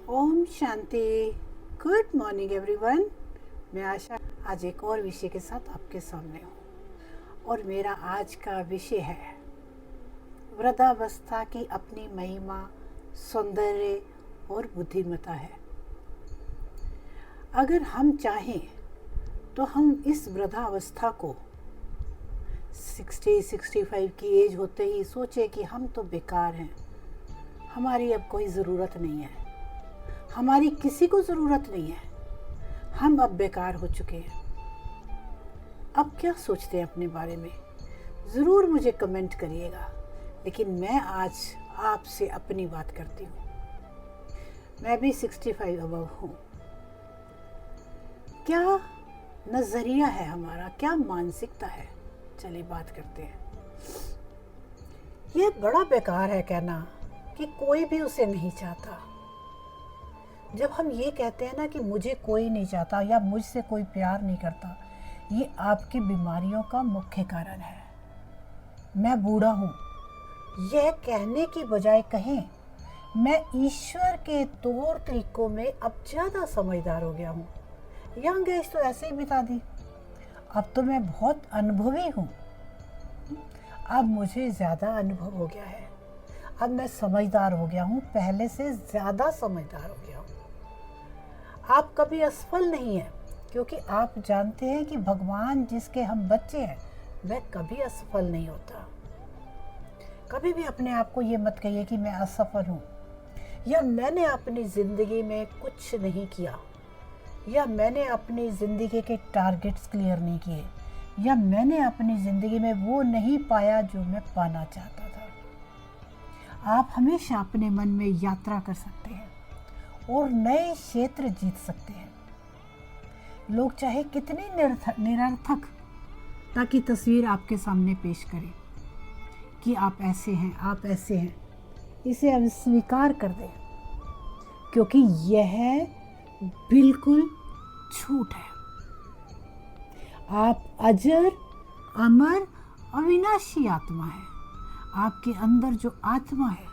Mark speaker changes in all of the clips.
Speaker 1: ओम शांति। Good morning everyone. मैं आशा आज एक और विषय के साथ आपके सामने हूँ और मेरा आज का विषय है वृद्धावस्था की अपनी महिमा, सौंदर्य और बुद्धिमत्ता है। अगर हम चाहें तो हम इस वृद्धावस्था को 60-65 की एज होते ही सोचे कि हम तो बेकार हैं, हमारी अब कोई ज़रूरत नहीं है, हमारी किसी को ज़रूरत नहीं है, हम अब बेकार हो चुके हैं। अब क्या सोचते हैं अपने बारे में? ज़रूर मुझे कमेंट करिएगा। लेकिन मैं आज आपसे अपनी बात करती हूँ। मैं भी 65 अबव हूँ। क्या नज़रिया है हमारा, क्या मानसिकता है? चलिए बात करते हैं। ये बड़ा बेकार है कहना कि कोई भी उसे नहीं चाहता। जब हम ये कहते हैं ना कि मुझे कोई नहीं चाहता या मुझसे कोई प्यार नहीं करता, ये आपकी बीमारियों का मुख्य कारण है। मैं बूढ़ा हूँ, यह कहने की बजाय कहें मैं ईश्वर के तौर तरीकों में अब ज़्यादा समझदार हो गया हूँ। यंग एज तो ऐसे ही बिता दी, अब तो मैं बहुत अनुभवी हूँ। अब मुझे ज़्यादा अनुभव हो गया है, अब मैं समझदार हो गया हूँ, पहले से ज़्यादा समझदार हो गया हूँ। आप कभी असफल नहीं हैं, क्योंकि आप जानते हैं कि भगवान जिसके हम बच्चे हैं वह कभी असफल नहीं होता। कभी भी अपने आप को ये मत कहिए कि मैं असफल हूँ, या मैंने अपनी ज़िंदगी में कुछ नहीं किया, या मैंने अपनी ज़िंदगी के टारगेट्स क्लियर नहीं किए, या मैंने अपनी ज़िंदगी में वो नहीं पाया जो मैं पाना चाहता था। आप हमेशा अपने मन में यात्रा कर सकते हैं और नए क्षेत्र जीत सकते हैं। लोग चाहे कितनी निरर्थक ताकि तस्वीर आपके सामने पेश करें कि आप ऐसे हैं, आप ऐसे हैं, इसे अब स्वीकार कर दें, क्योंकि यह बिल्कुल झूठ है। आप अजर, अमर, अविनाशी आत्मा है। आपके अंदर जो आत्मा है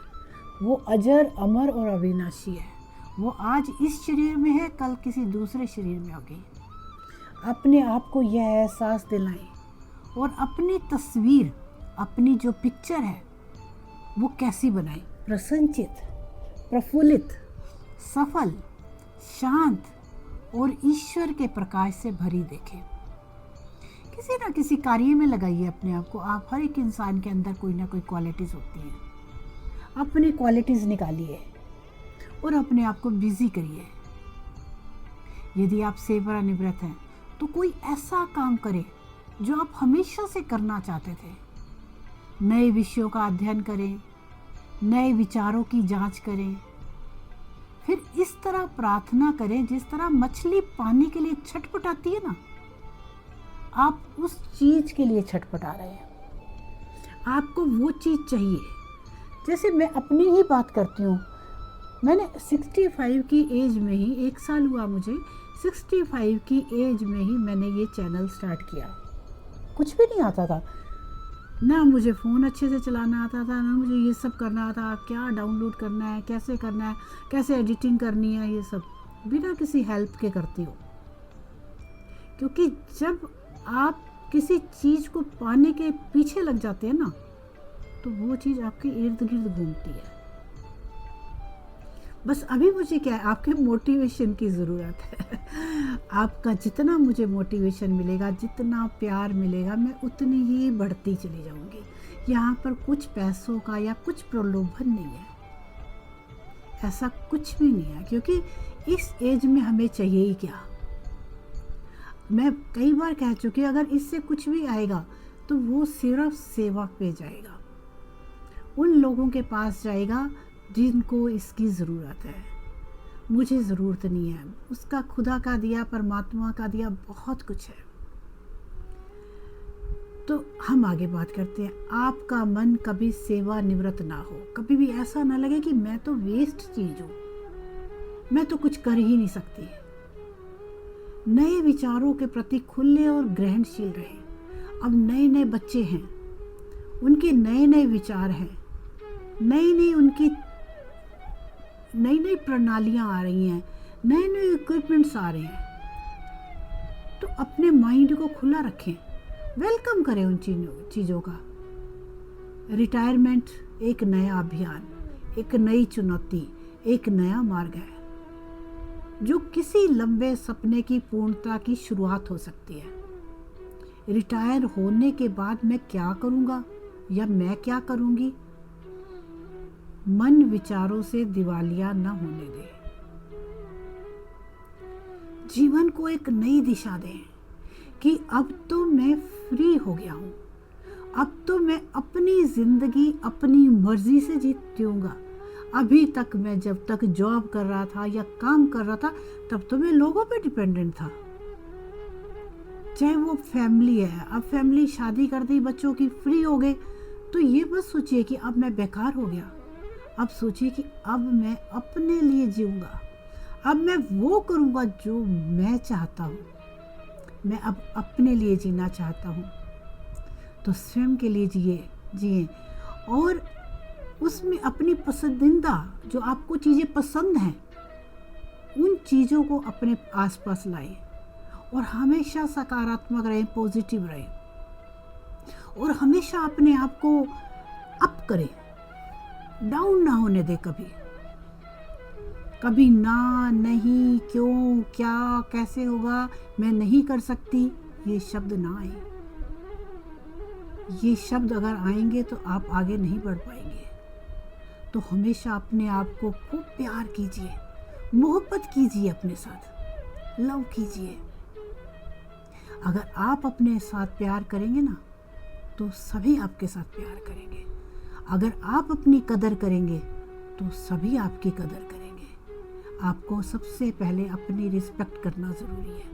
Speaker 1: वो अजर, अमर और अविनाशी है। वो आज इस शरीर में है, कल किसी दूसरे शरीर में होगी। अपने आप को यह एहसास दिलाएं और अपनी तस्वीर, अपनी जो पिक्चर है वो कैसी बनाएं? प्रसन्नचित, प्रफुल्लित, सफल, शांत और ईश्वर के प्रकाश से भरी देखें। किसी ना किसी कार्य में लगाइए अपने आप को। आप हर एक इंसान के अंदर कोई ना कोई क्वालिटीज़ होती हैं। अपनी क्वालिटीज़ निकालिए और अपने आप को बिजी करिए। यदि आप सेवानिवृत्त हैं तो कोई ऐसा काम करें जो आप हमेशा से करना चाहते थे। नए विषयों का अध्ययन करें, नए विचारों की जांच करें, फिर इस तरह प्रार्थना करें जिस तरह मछली पानी के लिए छटपटाती है ना, आप उस चीज़ के लिए छटपटा रहे हैं। आपको वो चीज़ चाहिए। जैसे मैं अपनी ही बात करती हूँ, मैंने 65 की एज में ही, 1 साल हुआ मुझे, 65 की एज में ही मैंने ये चैनल स्टार्ट किया। कुछ भी नहीं आता था, ना मुझे फ़ोन अच्छे से चलाना आता था, ना मुझे ये सब करना आता, क्या डाउनलोड करना है, कैसे एडिटिंग करनी है, ये सब बिना किसी हेल्प के करती हूँ। क्योंकि जब आप किसी चीज़ को पाने के पीछे लग जाते हैं ना, तो वो चीज़ आपके इर्द गिर्द घूमती है। बस अभी मुझे क्या है, आपके मोटिवेशन की ज़रूरत है। आपका जितना मुझे मोटिवेशन मिलेगा, जितना प्यार मिलेगा, मैं उतनी ही बढ़ती चली जाऊंगी। यहाँ पर कुछ पैसों का या कुछ प्रलोभन नहीं है, ऐसा कुछ भी नहीं है। क्योंकि इस एज में हमें चाहिए ही क्या? मैं कई बार कह चुकी, अगर इससे कुछ भी आएगा तो वो सिर्फ सेवा पे जाएगा, उन लोगों के पास जाएगा जिनको इसकी ज़रूरत है। मुझे ज़रूरत नहीं है। उसका खुदा का दिया, परमात्मा का दिया बहुत कुछ है। तो हम आगे बात करते हैं। आपका मन कभी सेवानिवृत्त ना हो, कभी भी ऐसा ना लगे कि मैं तो वेस्ट चीज़ हूँ, मैं तो कुछ कर ही नहीं सकती। नए विचारों के प्रति खुले और ग्रहणशील रहे। अब नए नए बच्चे हैं, उनके नए नए विचार हैं, नई नई उनकी नई नई प्रणालियाँ आ रही हैं, नए नए इक्विपमेंट्स आ रहे हैं, तो अपने माइंड को खुला रखें, वेलकम करें उन चीज़ों का। रिटायरमेंट एक नया अभियान, एक नई चुनौती, एक नया मार्ग है जो किसी लंबे सपने की पूर्णता की शुरुआत हो सकती है। रिटायर होने के बाद मैं क्या करूँगा या मैं क्या करूँगी, मन विचारों से दिवालिया न होने दें। जीवन को एक नई दिशा दें कि अब तो मैं फ्री हो गया हूँ, अब तो मैं अपनी ज़िंदगी अपनी मर्जी से जीऊँगा। अभी तक मैं जब तक जॉब कर रहा था या काम कर रहा था तब तो मैं लोगों पे डिपेंडेंट था, चाहे वो फैमिली है। अब फैमिली शादी कर दी, बच्चों की, फ्री हो गए, तो ये मत सोचिए कि अब मैं बेकार हो गया। अब सोचिए कि अब मैं अपने लिए जीऊँगा, अब मैं वो करूँगा जो मैं चाहता हूँ। मैं अब अपने लिए जीना चाहता हूँ, तो स्वयं के लिए जिए और उसमें अपनी पसंदीदा जो आपको चीज़ें पसंद हैं उन चीज़ों को अपने आसपास लाएं और हमेशा सकारात्मक रहें, पॉजिटिव रहें और हमेशा अपने आप को अप करें, डाउन ना होने दें। कभी ना, नहीं, क्यों, क्या, कैसे होगा, मैं नहीं कर सकती, ये शब्द ना आए। ये शब्द अगर आएंगे तो आप आगे नहीं बढ़ पाएंगे। तो हमेशा अपने आप को खूब प्यार कीजिए, मोहब्बत कीजिए, अपने साथ लव कीजिए। अगर आप अपने साथ प्यार करेंगे ना तो सभी आपके साथ प्यार करेंगे। अगर आप अपनी कदर करेंगे तो सभी आपकी कदर करेंगे। आपको सबसे पहले अपनी रिस्पेक्ट करना ज़रूरी है।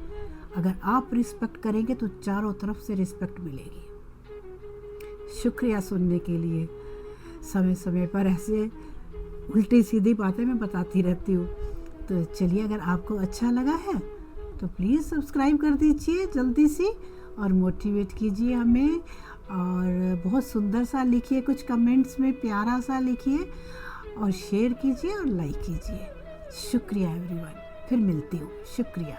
Speaker 1: अगर आप रिस्पेक्ट करेंगे तो चारों तरफ से रिस्पेक्ट मिलेगी। शुक्रिया सुनने के लिए। समय समय पर ऐसे उल्टी सीधी बातें मैं बताती रहती हूँ। तो चलिए, अगर आपको अच्छा लगा है तो प्लीज़ सब्सक्राइब कर दीजिए जल्दी से और मोटिवेट कीजिए हमें, और बहुत सुंदर सा लिखिए, कुछ कमेंट्स में प्यारा सा लिखिए और शेयर कीजिए और लाइक कीजिए। शुक्रिया एवरीवन, फिर मिलती हूँ। शुक्रिया।